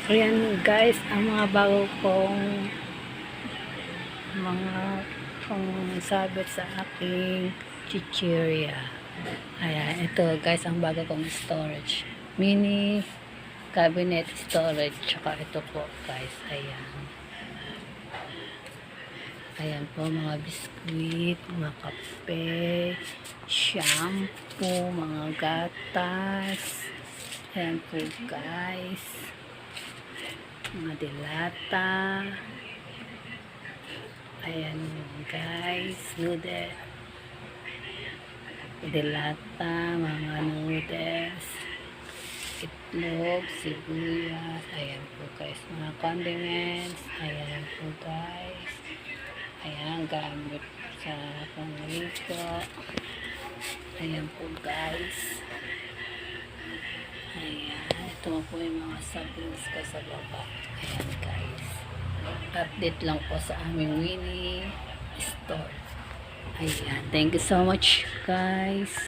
Ayan guys, ang mga bago kong mga sabit sa aking chichirya. Ayan, ito guys ang bago kong storage. Mini cabinet storage. Tsaka ito po guys, ayan. Ayan po mga biskuit, mga kape, shampoo, mga gatas. Ayan po guys. Mga dilata. Ayan guys, noodle. Dilata, mga noodles. Itlog, sibuyas. Ayan po guys, mga condiments. Ayan po guys. Ayan, gamit sa pangliko. Ayan po guys. Ayan, ito po yung mga sablings ko sa baba. Ayan guys. Update lang po sa aming mini store. Ayan, thank you so much guys.